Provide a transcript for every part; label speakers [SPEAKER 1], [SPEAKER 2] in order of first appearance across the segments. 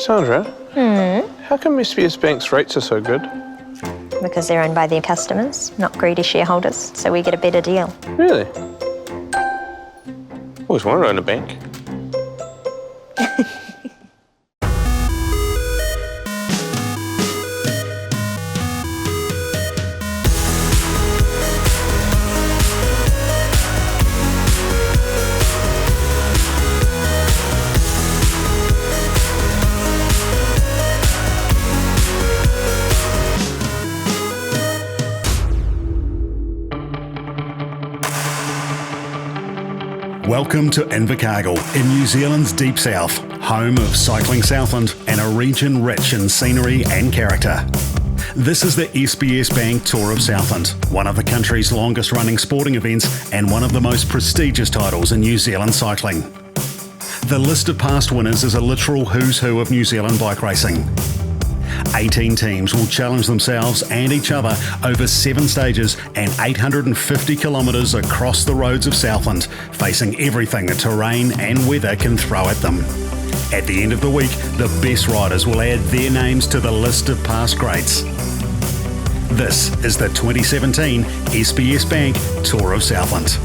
[SPEAKER 1] Sandra, how come SBS Bank's rates are so good?
[SPEAKER 2] Because they're owned by their customers, not greedy shareholders, so we get a better deal.
[SPEAKER 1] Really? Always wanted to own a bank.
[SPEAKER 3] Welcome to Invercargill in New Zealand's deep south, home of cycling Southland and a region rich in scenery and character. This is the SBS Bank Tour of Southland, one of the country's longest running sporting events and one of the most prestigious titles in New Zealand cycling. The list of past winners is a literal who's who of New Zealand bike racing. 18 teams will challenge themselves and each other over 7 stages and 850 kilometres across the roads of Southland, facing everything the terrain and weather can throw at them. At the end of the week, the best riders will add their names to the list of past greats. This is the 2017 SBS Bank Tour of Southland.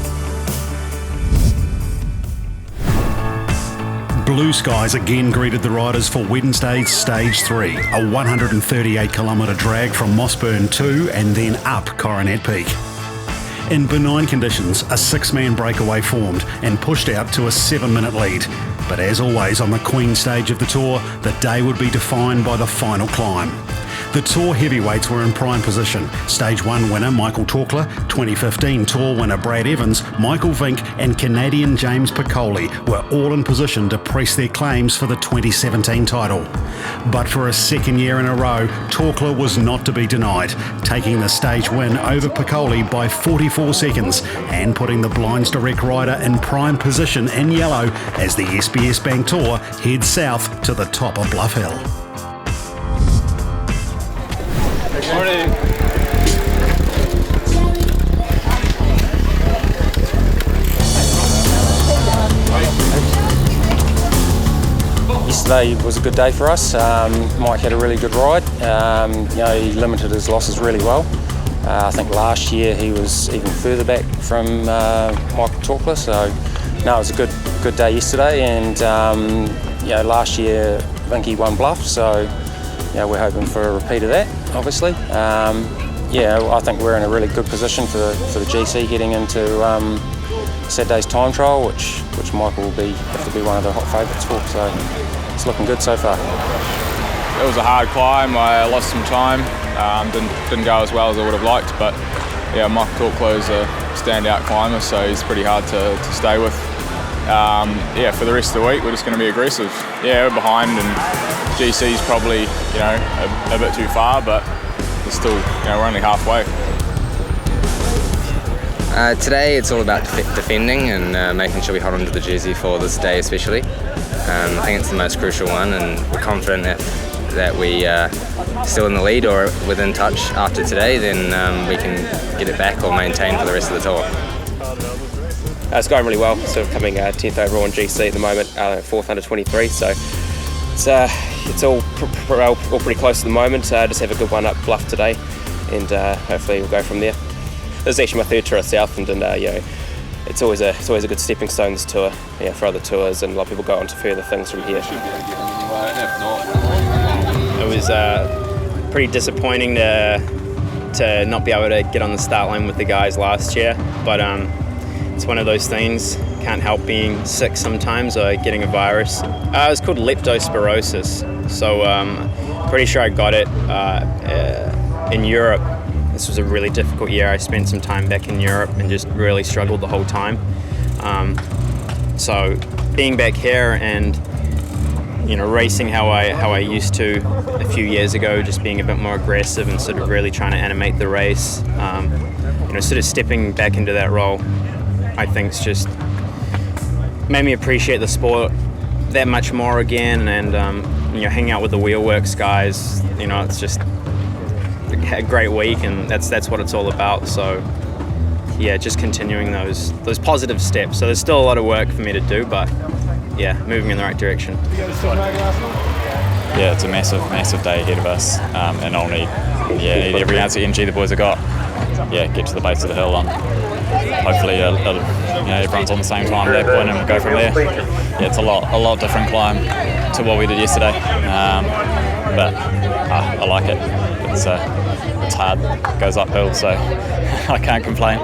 [SPEAKER 3] Blue skies again greeted the riders for Wednesday's Stage 3, a 138-kilometre drag from Mossburn to and then up Coronet Peak. In benign conditions, a 6-man breakaway formed and pushed out to a 7-minute lead. But as always on the Queen stage of the Tour, the day would be defined by the final climb. The Tour heavyweights were in prime position. Stage 1 winner Michael Torkler, 2015 Tour winner Brad Evans, Michael Vink and Canadian James Piccoli were all in position to press their claims for the 2017 title. But for a second year in a row, Torkler was not to be denied, taking the stage win over Piccoli by 44 seconds and putting the Blinds Direct rider in prime position in yellow as the SBS Bank Tour heads south to the top of Bluff Hill.
[SPEAKER 1] Morning.
[SPEAKER 4] Yesterday was a good day for us. Mike had a really good ride. He limited his losses really well. I think last year he was even further back from Michael Torkler, so no, it was a good day yesterday. And last year Vinky won Bluff, so we're hoping for a repeat of that, obviously. I think we're in a really good position for the GC heading into Saturday's time trial, which Michael will have to be one of the hot favourites for. So it's looking good so far.
[SPEAKER 5] It was a hard climb. I lost some time. Didn't go as well as I would have liked, but Michael Torkler is a standout climber, so he's pretty hard to stay with. For the rest of the week, we're just going to be aggressive. We're behind, and GC's probably a bit too far, but it's still we're only halfway.
[SPEAKER 6] Today it's all about defending and making sure we hold on to the jersey for this day especially. I think it's the most crucial one, and we're confident that we still in the lead or within touch after today, then we can get it back or maintain for the rest of the tour.
[SPEAKER 7] It's going really well, sort of coming 10th overall in GC at the moment, 4th under 23, so it's all pretty close at the moment. Just have a good one up Bluff today, and hopefully we'll go from there. This is actually my 3rd tour of Southland, and it's always a good stepping stone, this tour, for other tours, and a lot of people go on to further things from here.
[SPEAKER 8] It was pretty disappointing to not be able to get on the start line with the guys last year, but it's one of those things. Can't help being sick sometimes or getting a virus. It was called leptospirosis, so pretty sure I got it in Europe. This was a really difficult year. I spent some time back in Europe and just really struggled the whole time. So being back here and racing how I used to a few years ago, just being a bit more aggressive and sort of really trying to animate the race, sort of stepping back into that role, I think it's just made me appreciate the sport that much more again, and hanging out with the Wheelworks guys, it's just a great week, and that's what it's all about. So just continuing those positive steps. So there's still a lot of work for me to do, but moving in the right direction.
[SPEAKER 5] yeah, it's a massive day ahead of us, and I'll need every ounce of energy the boys have got. Yeah, get to the base of the hill, and hopefully everyone's on the same time at that point, and we'll go from there. Yeah, it's a lot different climb to what we did yesterday, but I like it. It's hard, it goes uphill, so I can't complain.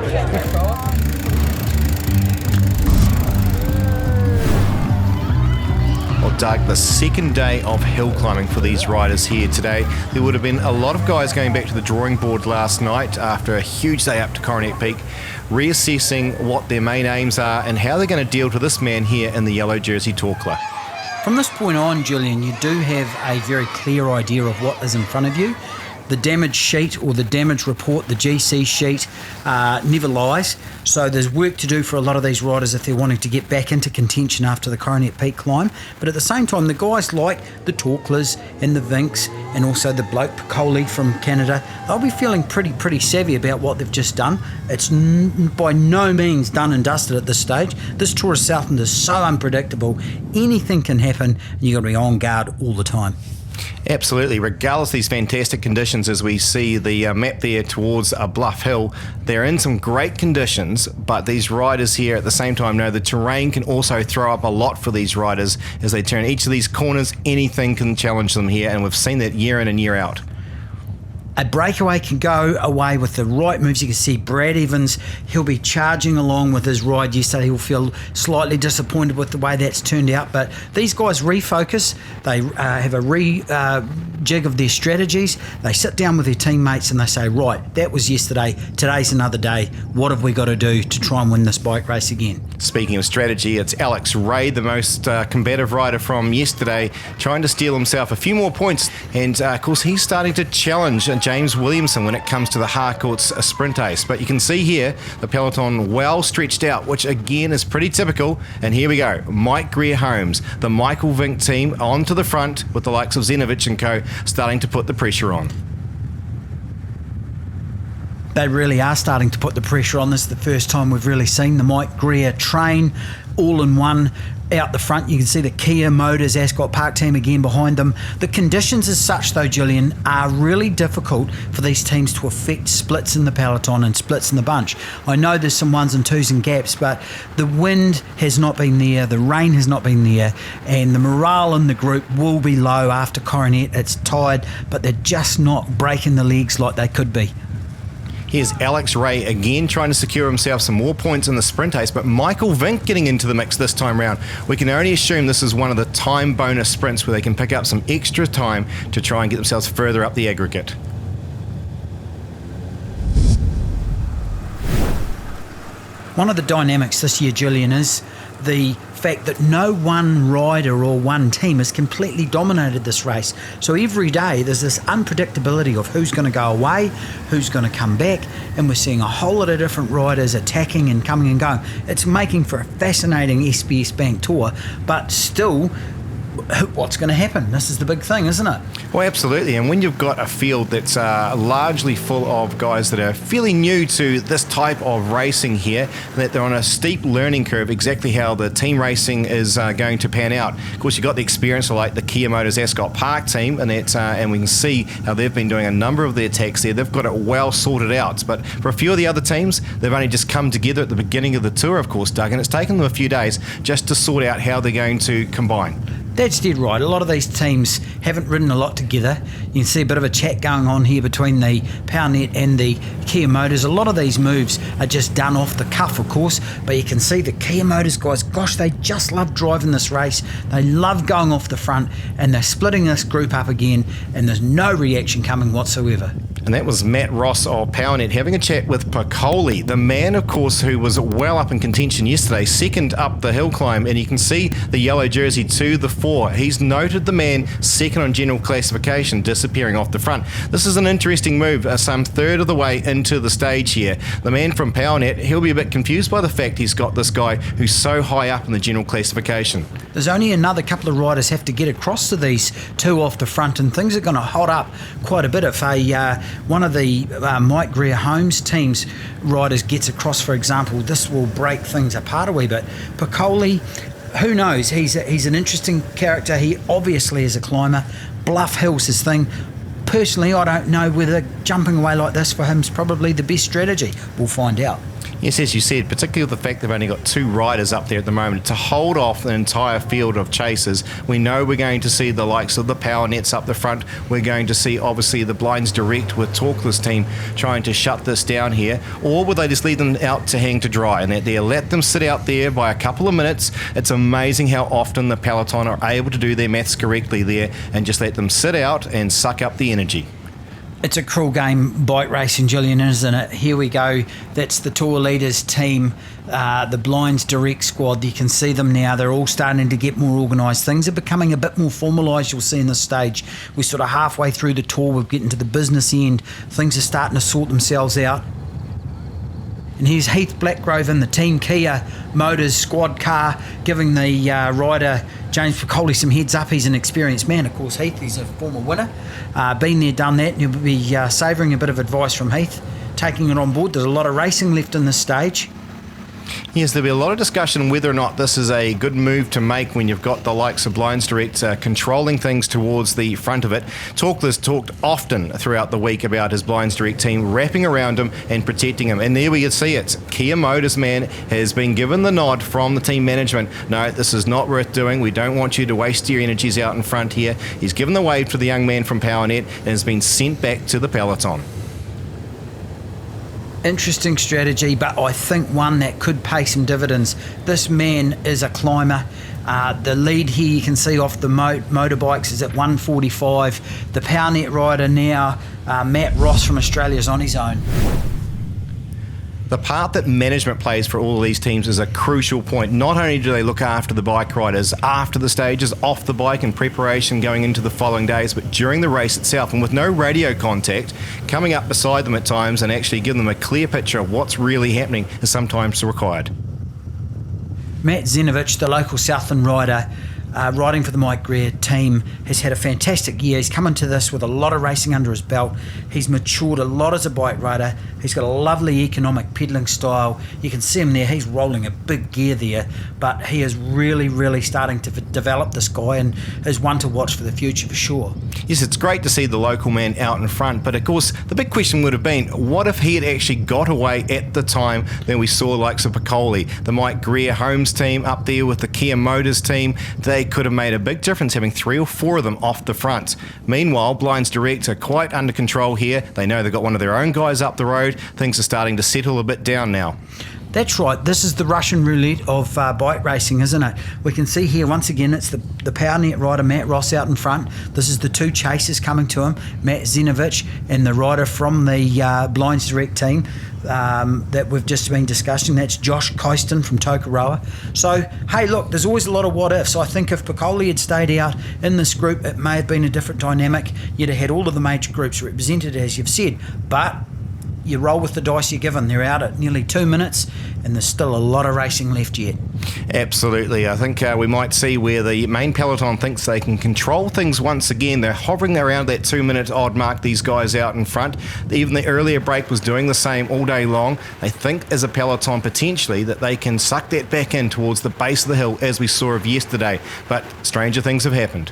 [SPEAKER 9] Well, Doug, the second day of hill climbing for these riders here today. There would have been a lot of guys going back to the drawing board last night after a huge day up to Coronet Peak, reassessing what their main aims are and how they're going to deal to this man here in the yellow jersey Torkler.
[SPEAKER 10] From this point on, Julian, you do have a very clear idea of what is in front of you. The damage sheet or the damage report, the GC sheet, never lies. So there's work to do for a lot of these riders if they're wanting to get back into contention after the Coronet Peak climb. But at the same time, the guys like the Torklers and the Vinks and also the bloke Piccoli from Canada, they'll be feeling pretty savvy about what they've just done. It's by no means done and dusted at this stage. This Tour of Southland is so unpredictable. Anything can happen, and you've got to be on guard all the time.
[SPEAKER 9] Absolutely, regardless of these fantastic conditions as we see the map there towards Bluff Hill, they're in some great conditions, but these riders here at the same time know the terrain can also throw up a lot for these riders as they turn each of these corners. Anything can challenge them here, and we've seen that year in and year out.
[SPEAKER 10] A breakaway can go away with the right moves. You can see Brad Evans, he'll be charging along with his ride yesterday. He'll feel slightly disappointed with the way that's turned out, but these guys refocus. They have a jig of their strategies. They sit down with their teammates and they say, right, that was yesterday, today's another day. What have we got to do to try and win this bike race again? Speaking
[SPEAKER 9] of strategy, it's Alex Ray, the most combative rider from yesterday, trying to steal himself a few more points, and of course he's starting to challenge James Williamson when it comes to the Harcourt's sprint ace. But you can see here the peloton well stretched out, which again is pretty typical. And here we go, Mike Greer-Holmes, the Michael Vink team onto the front with the likes of Zenovich and co starting to put the pressure on.
[SPEAKER 10] They really are starting to put the pressure on. This is the first time we've really seen the Mike Greer train all in one out the front. You can see the Kia Motors Ascot Park team again behind them. The conditions as such though, Julian, are really difficult for these teams to affect splits in the peloton and splits in the bunch. I know there's some ones and twos and gaps, but the wind has not been there, the rain has not been there, and the morale in the group will be low after Coronet. It's tired, but they're just not breaking the legs like they could be.
[SPEAKER 9] Here's Alex Ray again trying to secure himself some more points in the sprint ace, but Michael Vink getting into the mix this time round. We can only assume this is one of the time bonus sprints where they can pick up some extra time to try and get themselves further up the aggregate.
[SPEAKER 10] One of the dynamics this year, Julian, is the fact that no one rider or one team has completely dominated this race. So every day there's this unpredictability of who's going to go away, who's going to come back, and we're seeing a whole lot of different riders attacking and coming and going. It's making for a fascinating SBS Bank Tour, but still, what's going to happen? This is the big thing, isn't it?
[SPEAKER 9] Well, absolutely. And when you've got a field that's largely full of guys that are fairly new to this type of racing here, that they're on a steep learning curve, exactly how the team racing is going to pan out. Of course, you've got the experience of like the Kia Motors Ascot Park team, and that's and we can see how they've been doing a number of their attacks there. They've got it well sorted out. But for a few of the other teams, they've only just come together at the beginning of the tour, of course, Doug, and it's taken them a few days just to sort out how they're going to combine.
[SPEAKER 10] That's dead right. A lot of these teams haven't ridden a lot together. You can see a bit of a chat going on here between the PowerNet and the Kia Motors. A lot of these moves are just done off the cuff, of course, but you can see the Kia Motors guys, gosh, they just love driving this race. They love going off the front, and they're splitting this group up again, and there's no reaction coming whatsoever.
[SPEAKER 9] And that was Matt Ross of PowerNet having a chat with Piccoli, the man, of course, who was well up in contention yesterday, second up the hill climb, and you can see the yellow jersey to the fore. He's noted the man second on general classification disappearing off the front. This is an interesting move, some third of the way into the stage here. The man from PowerNet, he'll be a bit confused by the fact he's got this guy who's so high up in the general classification.
[SPEAKER 10] There's only another couple of riders have to get across to these two off the front, and things are going to hot up quite a bit if one of the Mike Greer-Holmes team's riders gets across, for example. This will break things apart a wee bit. Piccoli, who knows? He's an interesting character. He obviously is a climber. Bluff Hill's his thing. Personally, I don't know whether jumping away like this for him is probably the best strategy. We'll find out.
[SPEAKER 9] Yes, as you said, particularly the fact they've only got 2 riders up there at the moment, to hold off an entire field of chasers. We know we're going to see the likes of the Power Nets up the front. We're going to see, obviously, the Blinds Direct with Talkless team trying to shut this down here. Or will they just leave them out to hang to dry and that they let them sit out there by a couple of minutes? It's amazing how often the peloton are able to do their maths correctly there and just let them sit out and suck up the energy.
[SPEAKER 10] It's a cruel game, bike racing, Gillian, isn't it? Here we go. That's the Tour Leaders team, the Blinds Direct squad. You can see them now. They're all starting to get more organised. Things are becoming a bit more formalised, you'll see in this stage. We're sort of halfway through the tour. We're getting to the business end. Things are starting to sort themselves out. And here's Heath Blackgrove in the Team Kia Motors squad car, giving the rider James Piccoli some heads up. He's an experienced man. Of course, Heath, he's a former winner. Been there, done that. And you'll be savouring a bit of advice from Heath, taking it on board. There's a lot of racing left in this stage.
[SPEAKER 9] Yes, there'll be a lot of discussion whether or not this is a good move to make when you've got the likes of Blinds Direct controlling things towards the front of it. Talkless talked often throughout the week about his Blinds Direct team wrapping around him and protecting him. And there we can see it. Kia Motors man has been given the nod from the team management. No, this is not worth doing. We don't want you to waste your energies out in front here. He's given the wave to the young man from PowerNet and has been sent back to the peloton.
[SPEAKER 10] Interesting strategy, but I think one that could pay some dividends. This man is a climber. The lead here you can see off the motorbikes is at 1:45. The PowerNet rider now, Matt Ross from Australia, is on his own.
[SPEAKER 9] The part that management plays for all of these teams is a crucial point. Not only do they look after the bike riders after the stages, off the bike in preparation going into the following days, but during the race itself, and with no radio contact, coming up beside them at times and actually giving them a clear picture of what's really happening is sometimes required.
[SPEAKER 10] Matt Zinovich, the local Southland rider, riding for the Mike Greer team, has had a fantastic year. He's come into this with a lot of racing under his belt. He's matured a lot as a bike rider. He's got a lovely economic pedalling style. You can see him there. He's rolling a big gear there, but he is really, really starting to develop, this guy, and is one to watch for the future for sure.
[SPEAKER 9] Yes, it's great to see the local man out in front, but of course the big question would have been, what if he had actually got away at the time when we saw likes of Piccoli, the Mike Greer Homes team up there with the Kia Motors team? They could have made a big difference having 3 or 4 of them off the front. Meanwhile, Blinds Direct are quite under control here. They know they've got one of their own guys up the road. Things are starting to settle a bit down now.
[SPEAKER 10] That's right. This is the Russian roulette of bike racing, isn't it? We can see here once again it's the PowerNet rider Matt Ross out in front. This is the 2 chasers coming to him, Matt Zinovich and the rider from the Blinds Direct team that we've just been discussing. That's Josh Coyston from Tokoroa. So, hey, look, there's always a lot of what ifs. I think if Piccoli had stayed out in this group, it may have been a different dynamic. You'd have had all of the major groups represented, as you've said. But you roll with the dice you're given. They're out at nearly 2 minutes and there's still a lot of racing left yet.
[SPEAKER 9] Absolutely. I think we might see where the main peloton thinks they can control things once again. They're hovering around that 2 minute odd mark, these guys out in front. Even the earlier break was doing the same all day long. They think as a peloton potentially that they can suck that back in towards the base of the hill as we saw of yesterday. But stranger things have happened.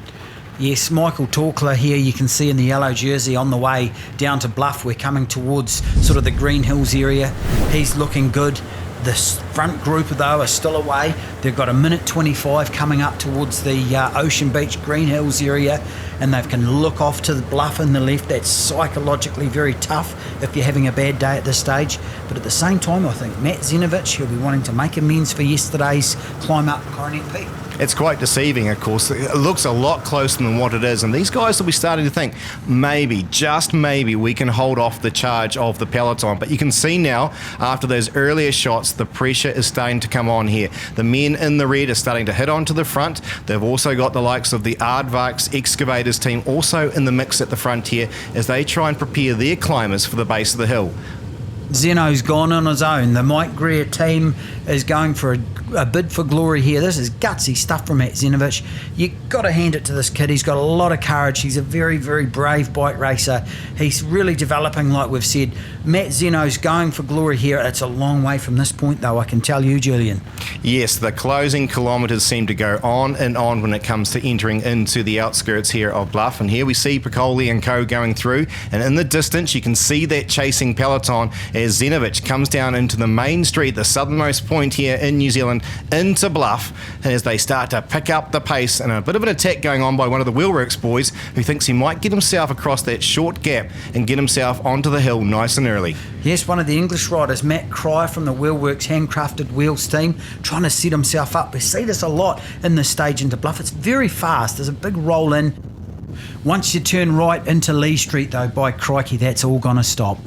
[SPEAKER 10] Yes, Michael Torkler here you can see in the yellow jersey on the way down to Bluff. We're coming towards sort of the Green Hills area. He's looking good. The front group, though, are still away. They've got 1:25 coming up towards the Ocean Beach, Green Hills area, and they can look off to the Bluff in the left. That's psychologically very tough if you're having a bad day at this stage. But at the same time, I think Matt Zinovich, he'll be wanting to make amends for yesterday's climb up Coronet Peak.
[SPEAKER 9] It's quite deceiving, of course. It looks a lot closer than what it is. And these guys will be starting to think, maybe, just maybe, we can hold off the charge of the peloton. But you can see now, after those earlier shots, the pressure is starting to come on here. The men in the red are starting to hit onto the front. They've also got the likes of the Aardvarks Excavators team also in the mix at the front here as they try and prepare their climbers for the base of the hill.
[SPEAKER 10] Zeno's gone on his own. The Mike Greer team is going for a bid for glory here. This is gutsy stuff from Matt Zenovich. You've got to hand it to this kid. He's got a lot of courage. He's a very, very brave bike racer. He's really developing, like we've said. Matt Zeno's going for glory here. It's a long way from this point, though, I can tell you, Julian.
[SPEAKER 9] Yes, the closing kilometres seem to go on and on when it comes to entering into the outskirts here of Bluff. And here we see Piccoli and co going through. And in the distance, you can see that chasing peloton as Zenovich comes down into the main street, the southernmost point here in New Zealand, into Bluff. And as they start to pick up the pace, and a bit of an attack going on by one of the Wheelworks boys who thinks he might get himself across that short gap and get himself onto the hill nice and early.
[SPEAKER 10] Yes, one of the English riders, Matt Cryer from the Wheelworks Handcrafted Wheels team, trying to set himself up. We see this a lot in this stage into Bluff. It's very fast. There's a big roll in. Once you turn right into Lee Street, though, by crikey, that's all going to stop.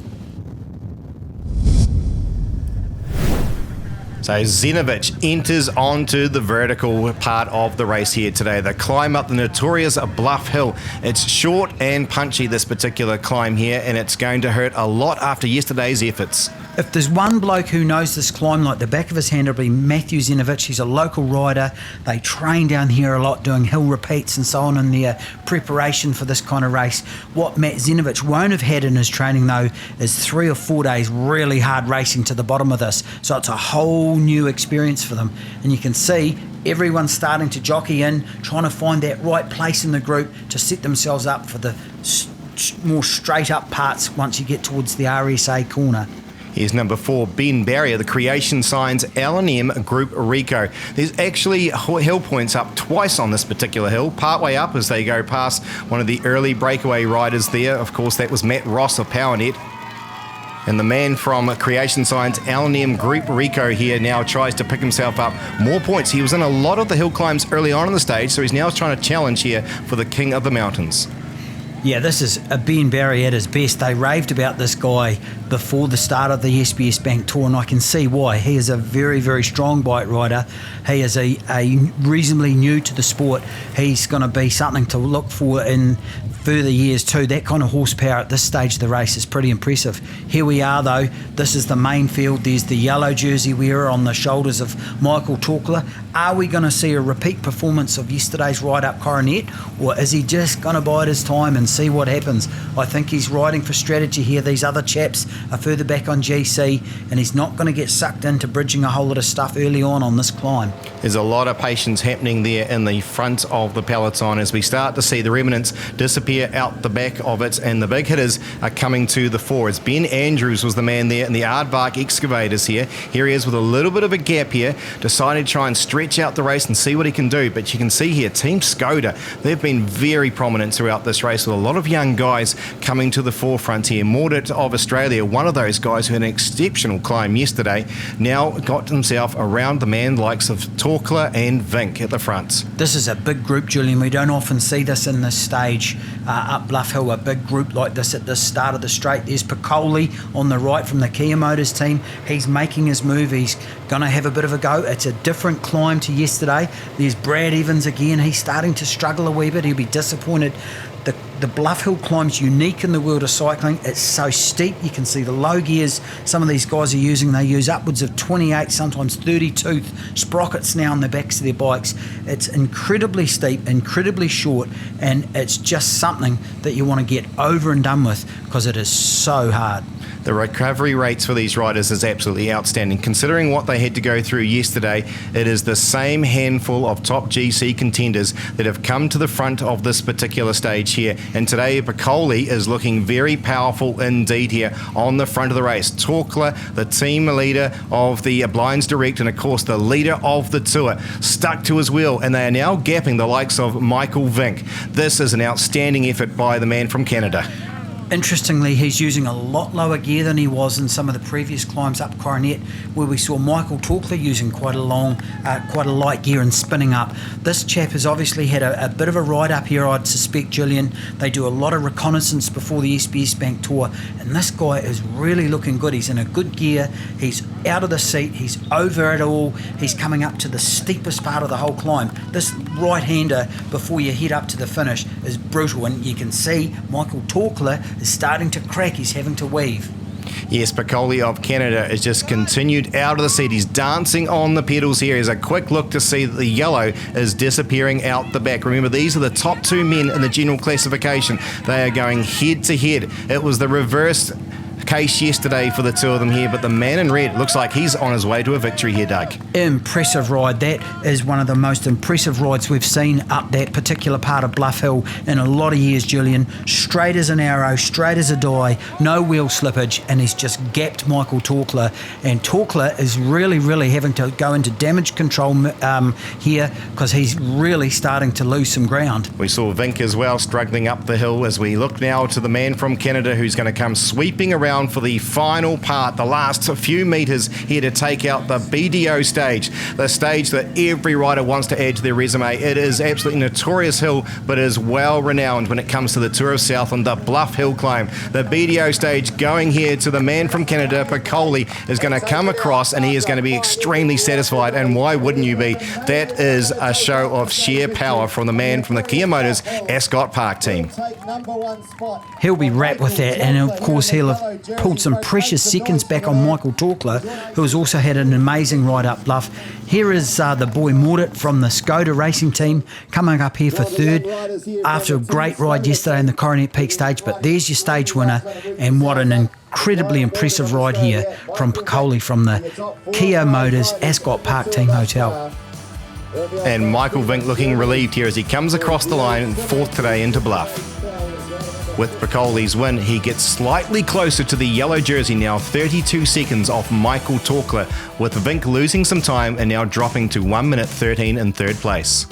[SPEAKER 9] So Zenovich enters onto the vertical part of the race here today. The climb up the notorious Bluff Hill. It's short and punchy, this particular climb here, and it's going to hurt a lot after yesterday's efforts.
[SPEAKER 10] If there's one bloke who knows this climb like the back of his hand, it'll be Matthew Zenovich. He's a local rider. They train down here a lot, doing hill repeats and so on in their preparation for this kind of race. What Matt Zenovich won't have had in his training, though, is 3 or 4 days really hard racing to the bottom of this. So it's a whole new experience for them. And you can see everyone's starting to jockey in, trying to find that right place in the group to set themselves up for the more straight up parts once you get towards the RSA corner.
[SPEAKER 9] Here's number 4, Ben Barry of the Creation Signs L&M Group Rico. There's actually hill points up twice on this particular hill, partway up as they go past one of the early breakaway riders there. Of course, that was Matt Ross of PowerNet. And the man from Creation Signs L&M Group Rico here now tries to pick himself up more points. He was in a lot of the hill climbs early on in the stage, so he's now trying to challenge here for the King of the Mountains.
[SPEAKER 10] Yeah, this is a Ben Barry at his best. They raved about this guy before the start of the SBS Bank Tour, and I can see why. He is a very, very strong bike rider. He is a reasonably new to the sport. He's going to be something to look for in further years too. That kind of horsepower at this stage of the race is pretty impressive. Here we are though, this is the main field. There's the yellow jersey wearer on the shoulders of Michael Torkler. Are we going to see a repeat performance of yesterday's ride-up Coronet, or is he just going to bide his time and see what happens? I think he's riding for strategy here. These other chaps are further back on GC, and he's not going to get sucked into bridging a whole lot of stuff early on this climb.
[SPEAKER 9] There's a lot of patience happening there in the front of the peloton as we start to see the remnants disappear out the back of it, and the big hitters are coming to the fore. As Ben Andrews was the man there in the Aardvark excavators here. Here he is with a little bit of a gap here, decided to try and stretch out the race and see what he can do. But you can see here, Team Skoda, they've been very prominent throughout this race with a lot of young guys coming to the forefront here. Mordit of Australia, one of those guys who had an exceptional climb yesterday, now got himself around the man likes of Torkler and Vink at the front.
[SPEAKER 10] This is a big group, Julian. We don't often see this in this stage up Bluff Hill, a big group like this at the start of the straight. There's Piccoli on the right from the Kia Motors team. He's making his move. He's going to have a bit of a go. It's a different climb to yesterday. There's Brad Evans again. He's starting to struggle a wee bit. He'll be disappointed. The Bluff Hill climb's unique in the world of cycling. It's so steep. You can see the low gears some of these guys are using. They use upwards of 28, sometimes 32 sprockets now on the backs of their bikes. It's incredibly steep, incredibly short, and it's just something that you want to get over and done with because it is so hard.
[SPEAKER 9] The recovery rates for these riders is absolutely outstanding. Considering what they had to go through yesterday, it is the same handful of top GC contenders that have come to the front of this particular stage here. And today, Piccoli is looking very powerful indeed here on the front of the race. Torkler, the team leader of the Blinds Direct, and of course the leader of the tour, stuck to his wheel, and they are now gapping the likes of Michael Vink. This is an outstanding effort by the man from Canada.
[SPEAKER 10] Interestingly, he's using a lot lower gear than he was in some of the previous climbs up Coronet, where we saw Michael Torkler using quite a light gear and spinning up. This chap has obviously had a bit of a ride up here, I'd suspect, Julian. They do a lot of reconnaissance before the SBS Bank Tour, and this guy is really looking good. He's in a good gear. He's out of the seat. He's over it all. He's coming up to the steepest part of the whole climb. This right-hander before you head up to the finish is brutal, and you can see Michael Torkler is starting to crack. He's having to weave.
[SPEAKER 9] Yes, Piccoli of Canada has just continued out of the seat. He's dancing on the pedals here. Here's a quick look to see that the yellow is disappearing out the back. Remember, these are the top two men in the general classification. They are going head to head. It was the reverse case yesterday for the two of them here, but the man in red looks like he's on his way to a victory here, Doug.
[SPEAKER 10] Impressive ride. That is one of the most impressive rides we've seen up that particular part of Bluff Hill in a lot of years, Julian. Straight as an arrow, straight as a die, no wheel slippage, and he's just gapped Michael Torkler, and Torkler is really having to go into damage control here because he's really starting to lose some ground.
[SPEAKER 9] We saw Vink as well struggling up the hill as we look now to the man from Canada who's going to come sweeping around for the final part, the last few metres here to take out the BDO stage, the stage that every rider wants to add to their resume. It is absolutely notorious hill, but is well renowned when it comes to the Tour of Southland, the Bluff Hill climb. The BDO stage going here to the man from Canada, Piccoli, is going to come across and he is going to be extremely satisfied, and why wouldn't you be? That is a show of sheer power from the man from the Kia Motors Ascot Park team.
[SPEAKER 10] He'll be wrapped with that, and of course he'll have pulled some precious seconds back on Michael Torkler, who has also had an amazing ride up Bluff. Here is the boy Mordit from the Skoda racing team coming up here for third after a great ride yesterday in the Coronet Peak stage, but there's your stage winner, and what an incredibly impressive ride here from Piccoli from the Kia Motors Ascot Park Team Hotel.
[SPEAKER 9] And Michael Vink looking relieved here as he comes across the line fourth today into Bluff. With Piccoli's win, he gets slightly closer to the yellow jersey now, 32 seconds off Michael Torkler, with Vink losing some time and now dropping to 1 minute 13 in third place.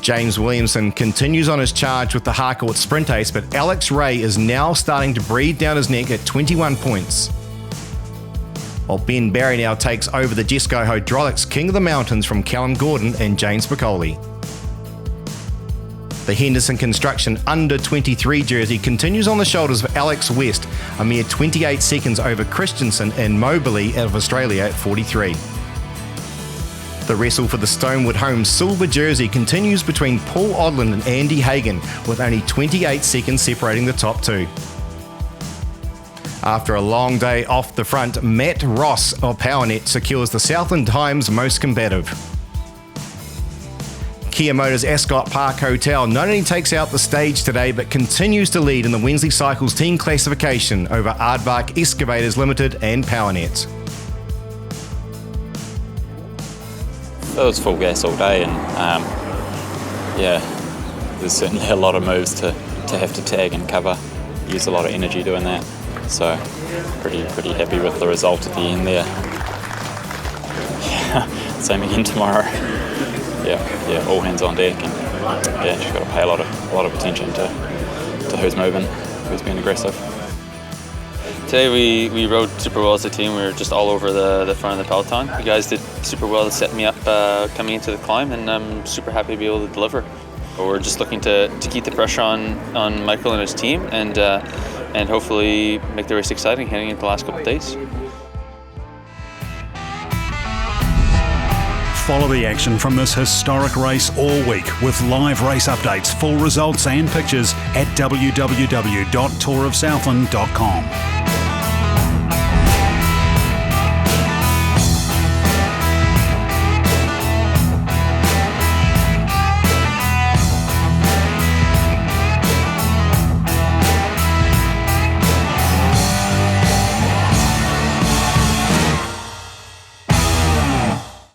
[SPEAKER 9] James Williamson continues on his charge with the Harcourt Sprint Ace, but Alex Ray is now starting to breathe down his neck at 21 points. While Ben Barry now takes over the Jesco Hydraulics King of the Mountains from Callum Gordon and James Piccoli. The Henderson Construction under 23 jersey continues on the shoulders of Alex West, a mere 28 seconds over Christensen and Mobley out of Australia at 43. The wrestle for the Stonewood Homes silver jersey continues between Paul Odland and Andy Hagan, with only 28 seconds separating the top two. After a long day off the front, Matt Ross of PowerNet secures the Southland Times Most Combative. Kia Motors Ascot Park Hotel not only takes out the stage today, but continues to lead in the Wensley Cycles team classification over Aardvark Excavators Limited and PowerNet.
[SPEAKER 11] It was full gas all day, and there's certainly a lot of moves to have to tag and cover. Use a lot of energy doing that, so pretty happy with the result at the end there. Same again tomorrow. Yeah, all hands on deck, and just got to pay a lot of attention to who's moving, who's being aggressive.
[SPEAKER 12] Today we rode super well as a team. We were just all over the front of the peloton. You guys did super well to set me up coming into the climb, and I'm super happy to be able to deliver. But we're just looking to keep the pressure on Michael and his team, and hopefully make the race exciting heading into the last couple of days.
[SPEAKER 3] Follow the action from this historic race all week with live race updates, full results and pictures at www.tourofsouthland.com.